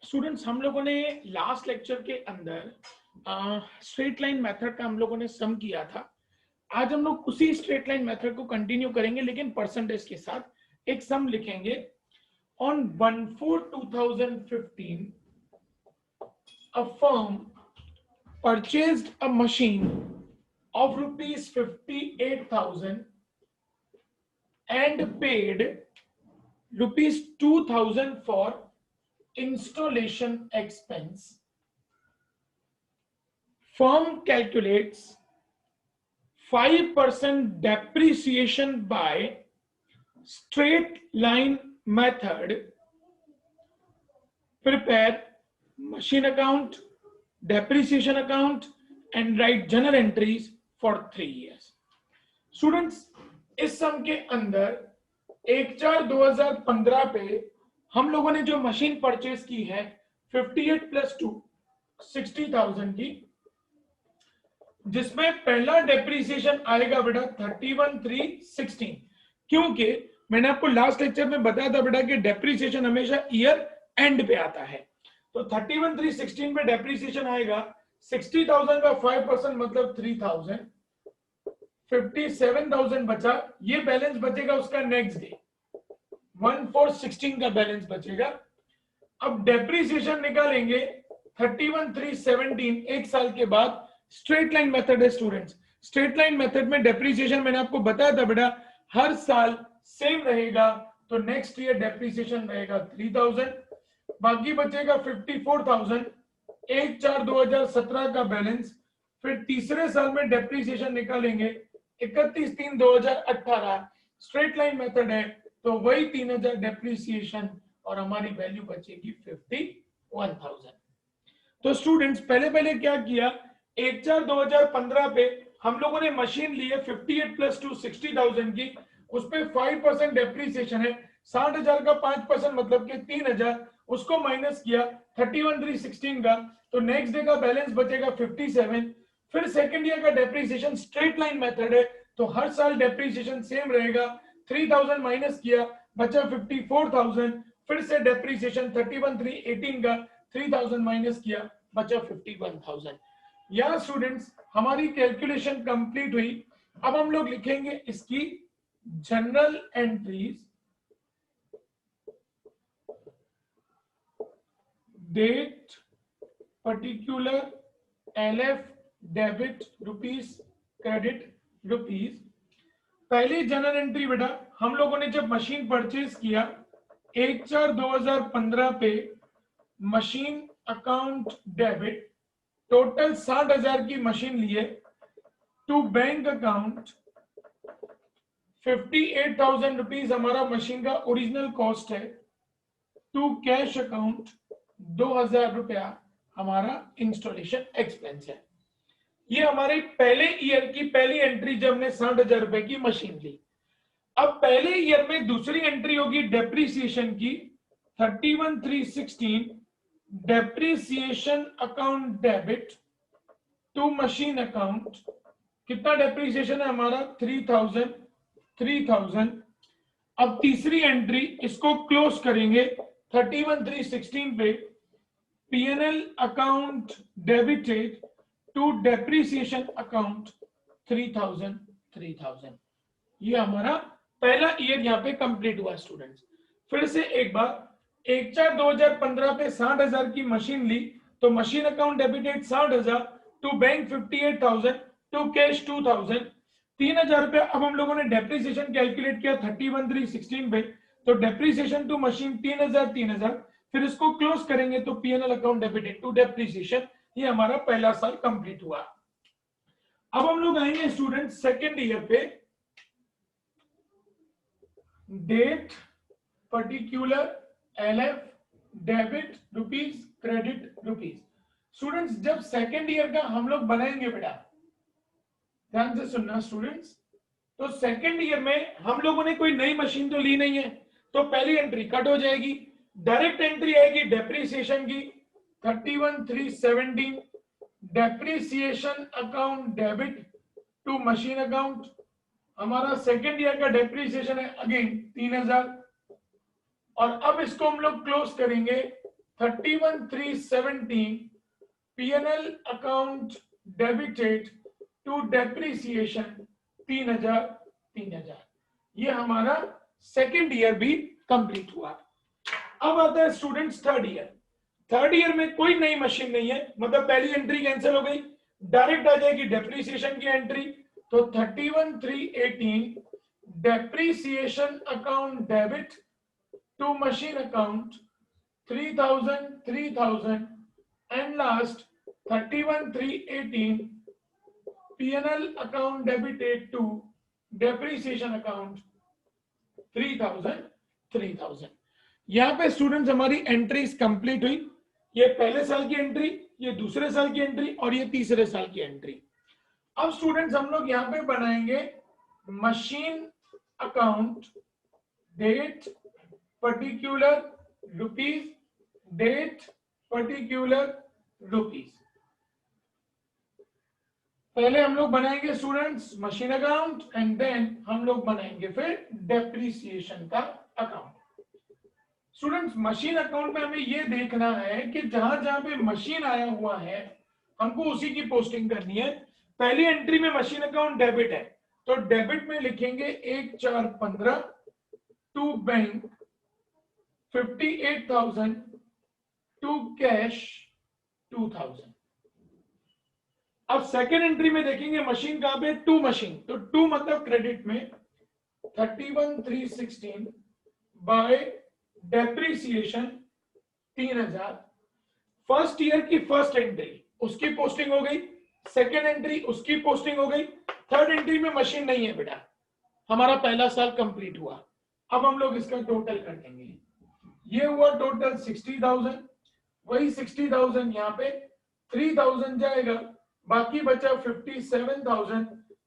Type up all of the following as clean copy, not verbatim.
Students, हम लोगों ने लास्ट लेक्चर के अंदर स्ट्रेट लाइन मेथड का हम लोगों ने सम किया था। आज हम लोग उसी स्ट्रेट लाइन मेथड को कंटिन्यू करेंगे, लेकिन परसेंटेज के साथ एक सम लिखेंगे। On 1/4/2015 a firm purchased a machine of rupees 58,000 and paid rupees 2,000 for installation expense. Firm calculates 5% depreciation by straight line method. Prepare machine account, depreciation account and write journal entries for 3 years. Students, इस सम के अंदर 1/4/2015 पे हम लोगों ने जो machine purchase की है 58 + 2 60,000 की, जिसमें पहला डेप्रिसिएशन आएगा बेटा 31/3/16। क्योंकि मैंने आपको लास्ट लेक्चर में बताया था बेटा कि डेप्रिसिएशन हमेशा ईयर एंड पे आता है। तो 31/3/16 पे डेप्रिसिएशन आएगा। 60,000 का 5% मतलब 3,000, 57,000 बचा। ये बैलेंस बचेगा उसका नेक्स्ट डे 1/4/16 का बैलेंस बचेगा। अब डेप्रिसिएशन निकालेंगे 31/3/17 एक साल के बाद। स्ट्रेट लाइन मेथड है स्टूडेंट्स। स्ट्रेट लाइन मेथड में डेप्रिसिएशन मैंने आपको बताया था बेटा हर साल सेम रहेगा। तो नेक्स्ट ईयर डेप्रिसिएशन रहेगा 3,000, बाकी बचेगा 54,000। 1/4/2017 का बैलेंस। फिर तीसरे साल में डेप्रिसिएशन निकालेंगे 31/3/2018। स्ट्रेट लाइन मेथड है तो वही 3,000 डेप्रिसिएशन और हमारी वैल्यू बचेगी 51,000। तो स्टूडेंट्स पहले क्या किया, 1/4/2015 पे हम लोगों ने मशीन ली है 58 + 2 60,000 की। उस पे 5% डेप्रिसिएशन है। 60,000 का 5% मतलब कि 3,000, उसको माइनस किया 31/3/16 का। तो नेक्स्ट डे का बैलेंस बचेगा 57। फिर सेकेंड ईयर का डेप्रिसिएशन स्ट्रेट लाइन मेथड है तो हर साल डेप्रिसिएशन सेम रहेगा। 3,000 माइनस किया बचा 54,000। फिर से डेप्रिसिएशन 31/3/18 का 3,000 माइनस किया बचा 51,000। यहां स्टूडेंट्स हमारी कैलकुलेशन कंप्लीट हुई। अब हम लोग लिखेंगे इसकी journal entries. Date, particular, LF, debit rupees, credit rupees. पहली जनरल एंट्री बेटा हम लोगों ने जब मशीन परचेज किया 1/4/2015 पे मशीन अकाउंट डेबिट, टोटल 60,000 की मशीन लिए। टू बैंक अकाउंट 58,000 रुपीज हमारा मशीन का ओरिजिनल कॉस्ट है। टू कैश अकाउंट 2,000 रुपया हमारा इंस्टॉलेशन एक्सपेंस है। ये हमारे पहले ईयर की पहली एंट्री जब हमने 60,000 रुपए की मशीन ली। अब पहले ईयर में दूसरी एंट्री होगी डेप्रिसिएशन की 31/3/16। Depreciation account debit to machine account. कितना डेप्रिसिएशन है हमारा 3,000। अब तीसरी एंट्री इसको क्लोज करेंगे 31/3/16 पे। P&L account debited to depreciation account 3,000। ये हमारा पहला ईयर यहाँ पे कंप्लीट हुआ स्टूडेंट्स। फिर से एक बार 1/4/2015 पे 60,000 की मशीन ली तो machine account debited 60,000, to bank 58,000, to cash 2,000, 3,000 रुपया। अब हम लोगों ने डेप्रिसिएशन कैलकुलेट किया 31/3/16 पे। तो डेप्रिसिएशन टू मशीन 3,000। फिर इसको क्लोज करेंगे तो P&L account debited to depreciation. ये हमारा पहला साल कंप्लीट हुआ। अब हम लोग आएंगे स्टूडेंट सेकेंड ईयर पे। Date, particular, LF, debit rupees, credit rupees. Students जब सेकेंड ईयर का हम लोग बनाएंगे बेटा, ध्यान से सुनना स्टूडेंट्स। तो सेकेंड ईयर में हम लोगों ने कोई नई मशीन तो ली नहीं है, तो पहली एंट्री कट हो जाएगी। डायरेक्ट एंट्री आएगी डेप्रिसिएशन की 31/3/17। Depreciation account debit to machine account. हमारा सेकेंड ईयर का डेप्रिसिएशन है अगेन 3,000। और अब इसको हम लोग क्लोज करेंगे 31,317 P&L account debited to depreciation 3,000। ये हमारा सेकेंड ईयर भी कंप्लीट हुआ। अब आता है students third year. Third year में कोई नई मशीन नहीं है, मतलब पहली एंट्री कैंसिल हो गई, डायरेक्ट आ जाएगी डेप्रीसिएशन की एंट्री। तो 31,318 depreciation account debit to machine account 3,000 and last 31,318 P&L account debited to depreciation account 3,000। यहां पे स्टूडेंट्स हमारी एंट्रीज कंप्लीट हुई। ये पहले साल की एंट्री, ये दूसरे साल की एंट्री और ये तीसरे साल की एंट्री। अब स्टूडेंट्स हम लोग यहां पे बनाएंगे machine account date particular rupees, date particular rupees. पहले हम लोग बनाएंगे students machine account and then हम लोग बनाएंगे फिर डेप्रीसिएशन का अकाउंट। स्टूडेंट्स मशीन अकाउंट में हमें ये देखना है कि जहां जहां पे मशीन आया हुआ है हमको उसी की पोस्टिंग करनी है। पहली एंट्री में मशीन अकाउंट डेबिट है, तो डेबिट में लिखेंगे 1,415 टू बैंक 58,000 टू कैश 2,000। अब सेकेंड एंट्री में देखेंगे मशीन कहां पे, टू मशीन, तो टू मतलब क्रेडिट में 31,316 बाय डेप्रीसिएशन 3,000। फर्स्ट ईयर की फर्स्ट एंट्री उसकी पोस्टिंग हो गई, सेकेंड एंट्री उसकी पोस्टिंग हो गई, थर्ड एंट्री में मशीन नहीं है बेटा, हमारा पहला साल कंप्लीट हुआ। अब हम लोग इसका टोटल कर देंगे, ये हुआ टोटल 60,000, वही 60,000 यहाँ पे 3,000 जाएगा, बाकी बचा 57,000,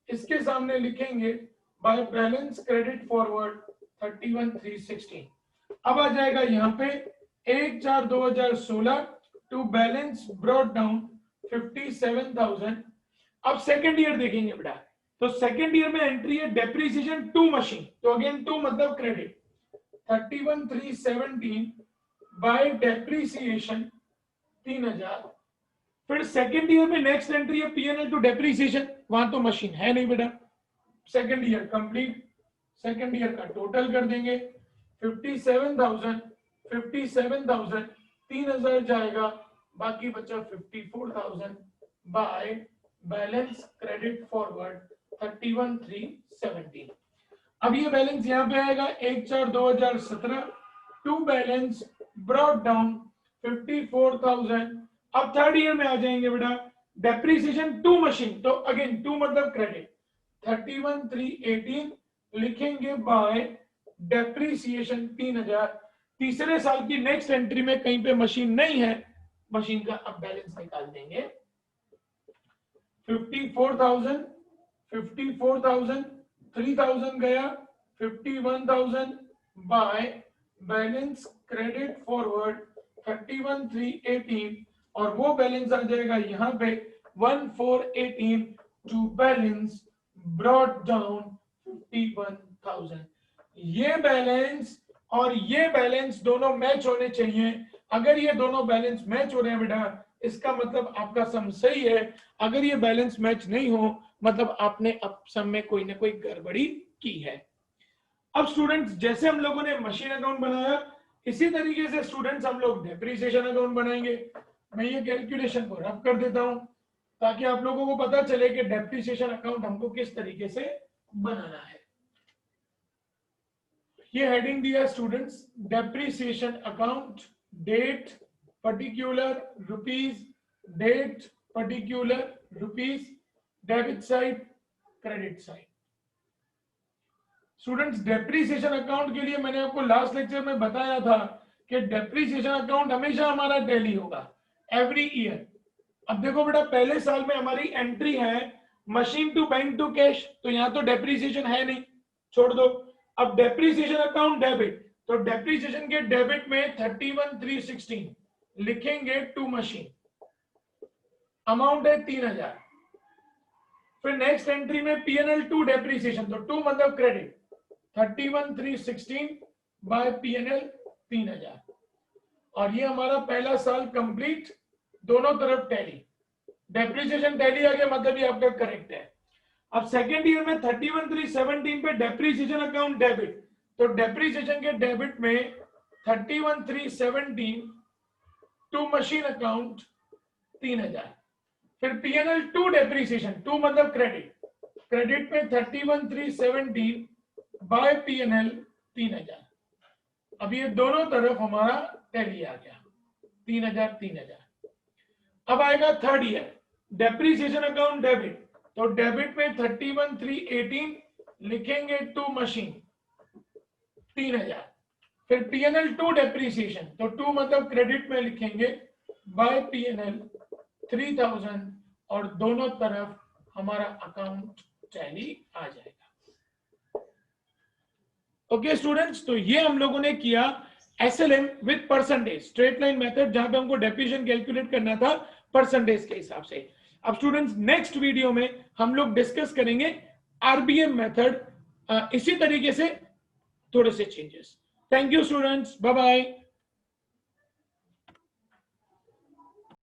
इसके सामने लिखेंगे बाय बैलेंस क्रेडिट फॉरवर्ड 31,316। अब आ जाएगा यहाँ पे 1/4/2016 टू बैलेंस ब्रॉट डाउन 57,000। अब सेकेंड ईयर देखेंगे बेटा, तो सेकेंड ईयर में एंट्री है डेप्रीसिएशन टू मशीन, तो अगेन टू मतलब क्रेडिट 31,317 बाय डेप्रीसिएशन 3,000। फिर सेकेंड ईयर में नेक्स्ट एंट्री है P&L टू डेप्रीसिएशन, वहां तो मशीन है नहीं बेटा, second year complete, second year का टोटल कर देंगे 57,000 3,000 जाएगा, बाकी बचा 54,000 बाय बैलेंस क्रेडिट फॉरवर्ड 31,317। अब ये बैलेंस यहाँ पे आएगा 1/4/2017 टू बैलेंस ब्रॉट डाउन 54,000। अब थर्ड ईयर में आ जाएंगे बेटा डेप्रीसिएशन टू मशीन, तो अगेन टू मतलब क्रेडिट 31,318 लिखेंगे बाय डेप्रीसिएशन 3,000। तीसरे साल की नेक्स्ट एंट्री में कहीं पे मशीन नहीं है, मशीन का अब बैलेंस निकाल देंगे 54,000 3,000 गया 51,000 बाय बैलेंस क्रेडिट फॉरवर्ड 31,318 और वो बैलेंस आ जाएगा यहाँ पे 1,418 टू बैलेंस ब्रॉट डाउन 51,000। ये बैलेंस और ये बैलेंस दोनों मैच होने चाहिए। अगर ये दोनों बैलेंस मैच हो रहे हैं बेटा, इसका मतलब आपका सम सही है। अगर ये बैलेंस मैच नहीं हो मतलब आपने अब सम में कोई ना कोई गड़बड़ी की है। अब स्टूडेंट्स जैसे हम लोगों ने मशीन अकाउंट बनाया, इसी तरीके से स्टूडेंट्स हम लोग डेप्रीसिएशन अकाउंट बनाएंगे। मैं ये कैलकुलेशन को रब कर देता हूं ताकि आप लोगों को पता चले कि डेप्रीसिएशन अकाउंट हमको किस तरीके से बनाना है। ये हेडिंग दिया students, depreciation account, date particular rupees, date particular rupees, debit side credit side. Students depreciation account के लिए मैंने आपको लास्ट लेक्चर में बताया था कि डेप्रीसिएशन अकाउंट हमेशा हमारा टैली होगा एवरी ईयर। अब देखो बेटा पहले साल में हमारी एंट्री है machine to bank to cash, तो यहां तो डेप्रीसिएशन है नहीं, छोड़ दो। अब डेप्रीसिएशन अकाउंट डेबिट, तो डेप्रीसिएशन के डेबिट में 31,316 लिखेंगे टू मशीन, अमाउंट है 3,000। फिर नेक्स्ट एंट्री में P&L टू डेप्रीसिएशन, तो टू मतलब क्रेडिट 31,316 बाय P&L 3,000। और ये हमारा पहला साल कंप्लीट, दोनों तरफ टैली, डेप्रिसिएशन टैली आ गया, मतलब ये आपका करेक्ट है। अब सेकेंड ईयर में 31/3/17 पे डेप्रिसिएशन अकाउंट डेबिट, तो डेप्रिसिएशन के डेबिट में 31/3/17 टू मशीन अकाउंट 3000। फिर पीएनएल टू डेप्रिसिएशन, टू मतलब क्रेडिट, क्रेडिट में 31/3/17 बाय पीएनएल 3000। अब ये दोनों तरफ हमारा टैली आ गया 3000। अब आएगा third year, depreciation account debit, तो डेबिट में 31/3/18 लिखेंगे टू मशीन 3000। फिर पीएनएल टू डेप्रिसिएशन, तो टू मतलब क्रेडिट में लिखेंगे बाय पीएनएल 3000 और दोनों तरफ हमारा अकाउंट टैली आ जाएगा। ओके स्टूडेंट्स, तो ये हम लोगों ने किया SLM with percentage, straight line method, जहां पे हमको डेप्रिसिएशन कैलकुलेट करना था परसेंटेज के हिसाब से। अब स्टूडेंट्स नेक्स्ट वीडियो में हम लोग डिस्कस करेंगे आरबीएम मेथड, इसी तरीके से थोड़े से changes. Thank you students, bye bye.